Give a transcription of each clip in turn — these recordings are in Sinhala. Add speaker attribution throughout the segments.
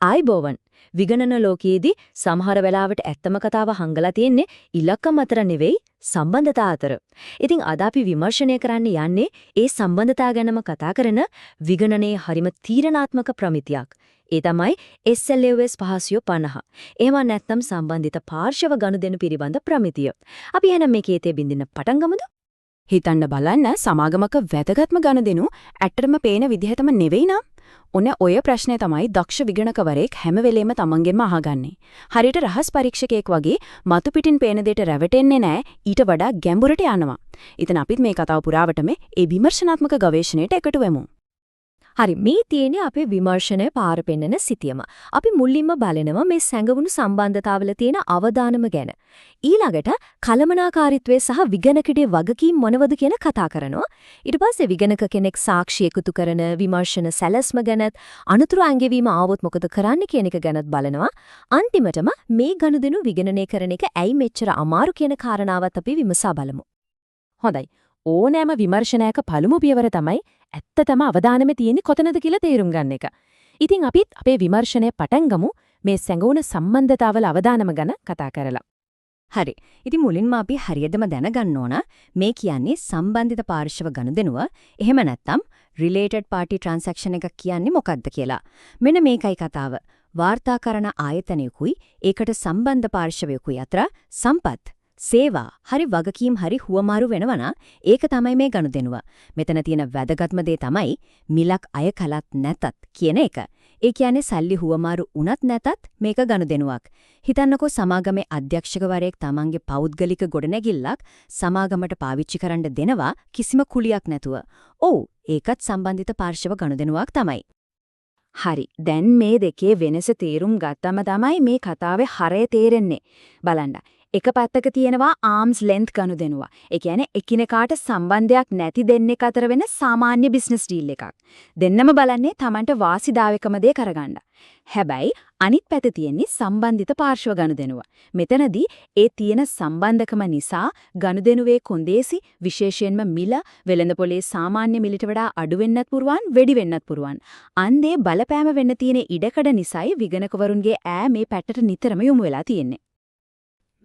Speaker 1: ආයිබෝවන් විගණන ලෝකයේදී සමහර වෙලාවට ඇත්තම කතාව හංගලා තියෙන්නේ ඉලක්කම් අතර නෙවෙයි සම්බන්ධතා අතර. ඉතින් අද අපි විමර්ශනය කරන්න යන්නේ ඒ සම්බන්ධතා ගැනම කතා කරන විගණනයේ හරිම තීරණාත්මක ප්‍රමිතියක්. ඒ තමයි SLAS 550. එහෙම නැත්නම් සම්බන්ධිත පාර්ශව ගනුදෙනු පිළිබඳ ප්‍රමිතිය. අපි එහෙනම් මේකේ තේ බින්දින්න පටන් ගමුද?
Speaker 2: හිතන්න බලන්න සමාගමක වැදගත්ම ගනුදෙනු ඇත්තටම පේන විදිහටම නෙවෙයි නේද? ඔන්න ඔය ප්‍රශ්නේ තමයි දක්ෂ විගණකවරයෙක් හැම වෙලේම තමන්ගෙන්ම අහගන්නේ. හරියට රහස් පරීක්ෂකයෙක් වගේ මතු පිටින් පේන දෙයට රැවටෙන්නේ නැහැ, ඊට වඩා ගැඹුරට යනවා. ඉතින් අපිත් මේ කතාව පුරාවටම ඒ විමර්ශනාත්මක ගවේෂණයට එකතු වෙමු.
Speaker 1: හරි මේ තියෙන්නේ අපේ විමර්ශනයේ පාර පෙන්නන සිතියම. අපි මුලින්ම බලනවා මේ සැඟවුණු සම්බන්ධතාවල තියෙන අවදානම ගැන. ඊළඟට කලමනාකාරීත්වය සහ විගණකයේ වගකීම් මොනවද කියන කතා කරනවා. ඊට පස්සේ විගණක කෙනෙක් සාක්ෂි එකතු කරන විමර්ශන සැලැස්ම ගැනත් අනුතුරු ඇඟවීම ආවොත් මොකද කරන්න කියන එක ගැනත් බලනවා. අන්තිමටම මේ ගනුදෙනු විගණනය කරන එක ඇයි මෙච්චර අමාරු කියන කාරණාවත් අපි විමසා බලමු.
Speaker 2: හොඳයි. ඕනෑම විමර්ශනයක පළමු පියවර තමයි ඇත්තටම අවධානම තියෙන්නේ කොතනද කියලා තේරුම් ගන්න එක. ඉතින් අපිත් අපේ විමර්ශනය පටන් ගමු මේ සැඟවුණ සම්බන්ධතාවල අවධානම ගැන කතා කරලා.
Speaker 1: හරි. ඉතින් මුලින්ම අපි හරියටම දැනගන්න ඕන මේ කියන්නේ සම්බන්ධිත පාර්ශව ගනුදෙනුව. එහෙම නැත්නම් related party transaction එක කියන්නේ මොකක්ද කියලා. මෙන්න මේකයි කතාව. වාර්තාකරණ ආයතනයකුයි ඒකට සම්බන්ධ පාර්ශවයකුයි අතර සම්පත් සේවා හරි වගකීම් හරි හුවමාරු වෙනවා ඒක තමයි මේ ගනුදෙනුව. මෙතන තියෙන වැදගත්ම දේ තමයි මිලක් අය කලත් නැතත් කියන එක. ඒ කියන්නේ සල්ලි හුවමාරු වුණත් නැතත් මේක ගනුදෙනුවක්. හිතන්නකෝ සමාගමේ අධ්‍යක්ෂකවරයෙක් තමන්ගේ පෞද්ගලික ගොඩනැගිල්ලක් සමාගමට පාවිච්චි කරන්න දෙනවා කිසිම කුලියක් නැතුව. ඔව් ඒකත් සම්බන්ධිත පාර්ශව ගනුදෙනුවක් තමයි.
Speaker 2: හරි. දැන් මේ දෙකේ වෙනස තේරුම් ගත්තම තමයි මේ කතාවේ හරය තේරෙන්නේ. බලන්න. එක පැත්තක තියෙනවා ආම්ස් ලෙන්ත් ගනුදෙනුව. ඒ කියන්නේ එකිනෙකාට සම්බන්ධයක් නැති දෙන්නෙක් අතර වෙන සාමාන්‍ය බිස්නස් ඩීල් එකක්. දෙන්නම බලන්නේ Tamanට වාසිදායකම දේ කරගන්න. හැබැයි අනිත් පැත්තේ තියෙන්නේ සම්බන්ධිත පාර්ශව ගනුදෙනුව. මෙතනදී ඒ තියෙන සම්බන්ධකම නිසා ගනුදෙනුවේ කොන්දේසි විශේෂයෙන්ම මිල වෙළඳපොලේ සාමාන්‍ය මිලට වඩා අඩු වෙන්නත් පුරුවන් වැඩි වෙන්නත් පුරුවන්. අන්දේ බලපෑම වෙන්න තියෙන ඉඩකඩ නිසායි විගණකවරුන්ගේ ඈ මේ පැත්තට නිතරම යොමු වෙලා තියෙන්නේ.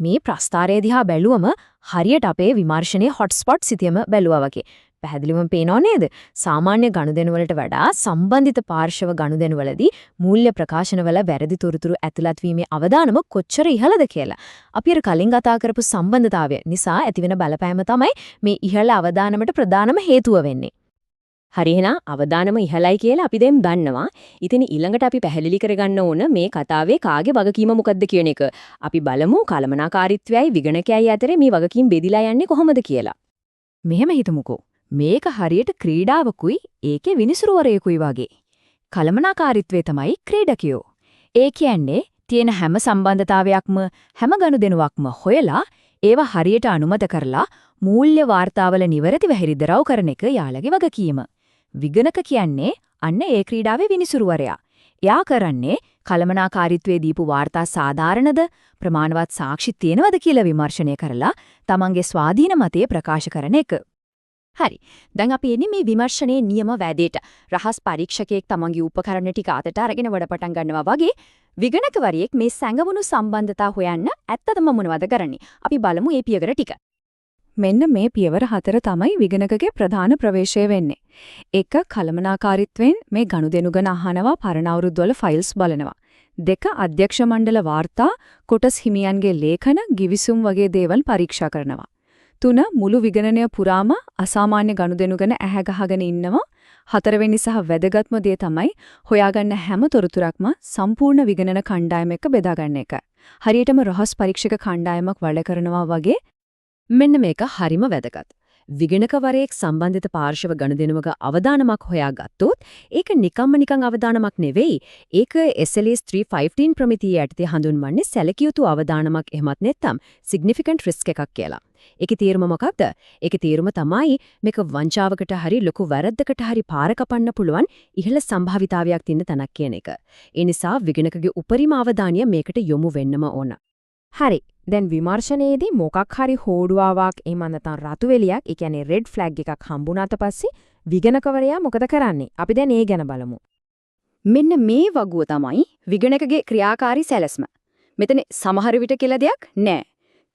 Speaker 1: මේ ප්‍රස්තාරය දිහා බැලුවම හරියට අපේ විමර්ශනයේ හොට්ස්පොට් සිතියම බැලුවා වගේ. පැහැදිලිවම පේනව නේද? සාමාන්‍ය ගනුදෙනු වලට වඩා සම්බන්ධිත පාර්ශව ගනුදෙනු වලදී මූල්‍ය ප්‍රකාශනවල වැරදි තොරතුරු ඇතුළත් වීමේ අවදානම කොච්චර ඉහළද කියලා. අපි අර කලින් කතා කරපු සම්බන්ධතාවය නිසා ඇතිවෙන බලපෑම තමයි මේ ඉහළ අවදානමට ප්‍රධානම හේතුව වෙන්නේ. හරි එහෙනම් අවදානම ඉහළයි කියලා අපි දැන් දන්නවා. ඉතින් ඊළඟට අපි පැහැදිලි කරගන්න ඕන මේ කතාවේ කාගේ වගකීම මොකද්ද කියන එක. අපි බලමු කලමනාකාරීත්වයයි විගණකයයි අතරේ මේ වගකීම් බෙදිලා යන්නේ කොහොමද කියලා.
Speaker 2: මෙහෙම හිතමුකෝ. මේක හරියට ක්‍රීඩාවකුයි ඒකේ විනිසුරුවරයෙකුයි වගේ. කලමනාකාරීත්වය තමයි ක්‍රීඩකයෝ. ඒ කියන්නේ තියෙන හැම සම්බන්ධතාවයක්ම හැම ගනුදෙනුවක්ම හොයලා ඒවා හරියට අනුමත කරලා මූල්‍ය වාර්තාවල නිවැරදිව හිරිදරව් කරන එක යාළගේ වගකීම. විගණක කියන්නේ අන්න ඒ ක්‍රීඩාවේ විනිසුරුවරයා. එයා කරන්නේ කලමනාකාරීත්වයේ දීපු වාර්තා සාධාරණද ප්‍රමාණවත් සාක්ෂි තියෙනවද කියලා විමර්ශනය කරලා තමන්ගේ ස්වාධීන මතය ප්‍රකාශ කරන එක. හරි. දැන් අපි එන්නේ මේ විමර්ශනයේ නියම වැදේට. රහස් පරීක්ෂකයෙක් තමන්ගේ උපකරණ ටික අතට අරගෙන වැඩ පටන් ගන්නවා වගේ විගණකවරියෙක් මේ සැඟවුණු සම්බන්ධතා හොයන්න ඇත්තටම මොනවද කරන්නේ? අපි බලමු මේ පියවර ටික. මෙන්න මේ පියවර 4 තමයි විගණකගේ ප්‍රධාන ප්‍රවේශය වෙන්නේ. 1. කලමනාකාරීත්වයෙන් මේ ගනුදෙනු ගැන අහනවා පරණ අවුරුද්දවල ෆයිල්ස් බලනවා. 2. අධ්‍යක්ෂ මණ්ඩල වාර්තා, කොටස් හිමියන්ගේ ලේඛන, ගිවිසුම් වගේ දේවල් පරීක්ෂා කරනවා. 3. මුළු විගණනය පුරාම අසාමාන්‍ය ගනුදෙනු ගැන ඇහැ ගහගෙන ඉන්නවා. 4 වෙනි සහ වැදගත්ම දේ තමයි හොයාගන්න හැම තොරතුරක්ම සම්පූර්ණ විගණන කණ්ඩායම එක්ක බෙදා ගන්න එක. හරියටම රහස් පරීක්ෂක කණ්ඩායමක් වැඩ කරනවා වගේ.
Speaker 1: මෙන්න මේක හරිම වැදගත්. විගණකවරයෙක් සම්බන්ධිත පාර්ශව ගනුදෙනුවක අවදානමක් හොයාගත්තොත් ඒක නිකම්ම අවදානමක් නෙවෙයි. ඒක SLAS 315 ප්‍රමිතිය යටතේ හඳුන්වන්නේ සැලකිය යුතු අවදානමක් එහෙමත් නැත්නම් significant risk එකක් කියලා. ඒකේ තීරම මොකක්ද? ඒකේ තීරම තමයි මේක වංචාවකට හරි ලොකු වැරද්දකට හරි පාර කපන්න පුළුවන් ඉහළ සම්භාවිතාවයක් තියෙන තැනක් කියන එක. ඒ නිසා විගණකගේ උපරිම අවධානය මේකට යොමු වෙන්නම ඕන.
Speaker 2: හරි. දැන් විමර්ශනයේදී මොකක් හරි හෝඩුවාවක් එහෙම නැත්නම් රතු වෙලියක්, ඒ කියන්නේ රෙඩ් ෆ්ලැග් එකක් හම්බුණාට පස්සේ විගණකවරයා මොකද කරන්නේ? අපි දැන් ඒ ගැන බලමු. මෙන්න මේ වගුව තමයි විගණකගේ ක්‍රියාකාරී සැලැස්ම. මෙතන සමහර විට කියලා දෙයක් නැහැ.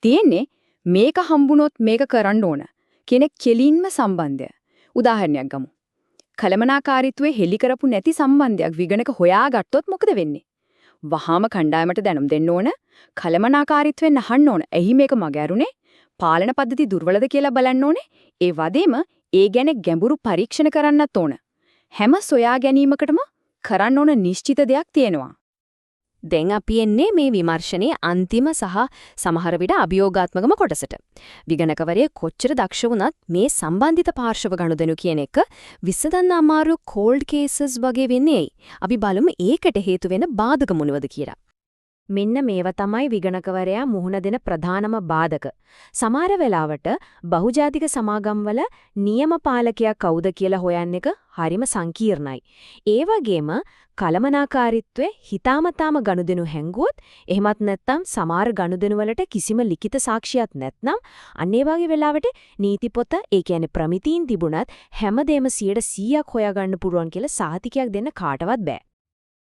Speaker 2: තියෙන්නේ මේක හම්බුනොත් මේක කරන්න ඕන කෙනෙක් කෙලින්ම සම්බන්ධය. උදාහරණයක් ගමු. කලමනාකාරීත්වයේ හෙලි කරපු නැති සම්බන්ධයක් විගණක හොයාගත්තොත් මොකද වෙන්නේ? වහාම කණ්ඩායමට දැනුම් දෙන්න ඕන. කලමනාකාරීත්වයෙන් අහන්න ඕන. එහි මේක මගහැරුනේ? පාලන පද්ධති දුර්වලද කියලා බලන්න ඕනේ. ඒ වගේම ඒ ගැන ගැඹුරු පරීක්ෂණ කරන්නත් ඕන. හැම සොයා ගැනීමකටම කරන්න ඕන නිශ්චිත දෙයක් තියෙනවා.
Speaker 1: දැන් අපි එන්නේ මේ විමර්ශනයේ අන්තිම සහ සමහර විට අභියෝගාත්මකම කොටසට. විගණකවරයෙක් කොච්චර දක්ෂ වුණත් මේ සම්බන්ධිත පාර්ශව ගනුදෙනු කියන එක විසඳන්න අමාරු කෝල්ඩ් කේසස් වගේ වෙන්නේ ඇයි? අපි බලමු ඒකට හේතු වෙන බාධක මොනවද කියලා. මෙන්න මේවා තමයි විගණකවරයා මුහුණ දෙන ප්‍රධානම බාධක. සමහර වෙලාවට බහුජාතික සමාගම්වල නියම පාලකයා කවුද කියලා හොයන්න එක හරිම සංකීර්ණයි. ඒ වගේම කලමනාකාරීත්වයේ හිතාමතාම ගනුදෙනු හැංගුවොත් එහෙමත් නැත්නම් සමහර ගනුදෙනු වලට කිසිම ලිඛිත සාක්ෂියක් නැත්නම් අන්න ඒ වගේ වෙලාවට නීති පොත ඒ කියන්නේ ප්‍රමිතීන් තිබුණත් හැමදේම 100%ක් හොයාගන්න පුළුවන් කියලා සාහිතිකයක් දෙන්න කාටවත් බෑ.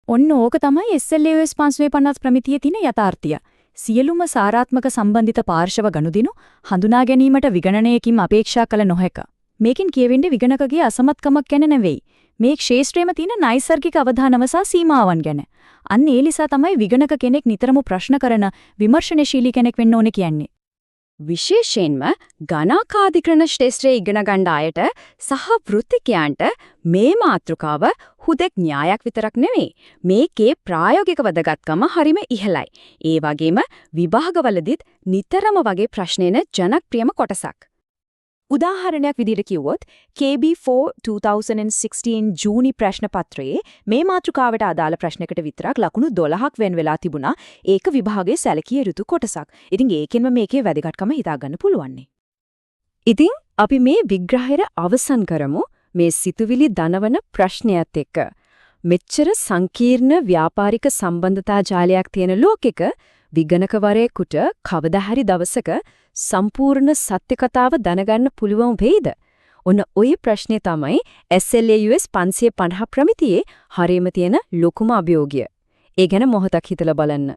Speaker 2: ඔන්න ඕක තමයි SLAOS 550 ප්‍රමිතියේ තියෙන යථාර්ථය. සියලුම සාරාත්මක සම්බන්ධිත පාර්ශව ගනුදෙනු හඳුනා ගැනීමට විගණනයකින් අපේක්ෂා කළ නොහැක. මේකෙන් කියවෙන්නේ විගණකගේ අසමත්කමක් ගැන නෙවෙයි. මේ ක්ෂේත්‍රයේම තියෙන නයිසර්ගික අවධානම සහ සීමාවන් ගැන. අන්න ඒ නිසා තමයි විගණක කෙනෙක් නිතරම ප්‍රශ්න කරන විමර්ශනශීලී කෙනෙක් වෙන්න ඕනේ කියන්නේ. විශේෂයෙන්ම ගණකාධිකරණ ශ්‍රේෂ්ඨයේ ඉගෙන ගන්න අයට සහ වෘත්තිකයන්ට මේ මාතෘකාව හුදෙක් න්‍යායක් විතරක් නෙවෙයි මේකේ ප්‍රායෝගික වැදගත්කම හරිම ඉහළයි. ඒ වගේම විභාගවලදීත් නිතරම වගේ ප්‍රශ්නෙන ජනප්‍රියම කොටසක්. උදාහරණයක් විදිහට කිව්වොත් KB4 2016 ජූනි ප්‍රශ්න පත්‍රයේ මේ මාතෘකාවට අදාළ ප්‍රශ්නකට විතරක් ලකුණු 12ක් වෙන් වෙලා තිබුණා. ඒක විභාගයේ සැලකිය යුතු කොටසක්. ඉතින් ඒකෙන්ම මේකේ වැදගත්කම හිතා ගන්න පුළුවන්. ඉතින් අපි මේ විග්‍රහය අවසන් කරමු මේ සිතුවිලි දනවන ප්‍රශ්නයත් එක්ක. මෙච්චර සංකීර්ණ ව්‍යාපාරික සම්බන්ධතා ජාලයක් තියෙන ලෝකෙක විගණකවරයෙකුට කවදා හරි දවසක සම්පූර්ණ සත්‍ය කතාව දැනගන්න පුළුවන් වෙයිද? ඔන්න ඔය ප්‍රශ්නේ තමයි SLAOS 550 ප්‍රමිතියේ හරියම තියෙන ලොකුම අභියෝගය. ඒ ගැන මොහොතක් හිතලා බලන්න.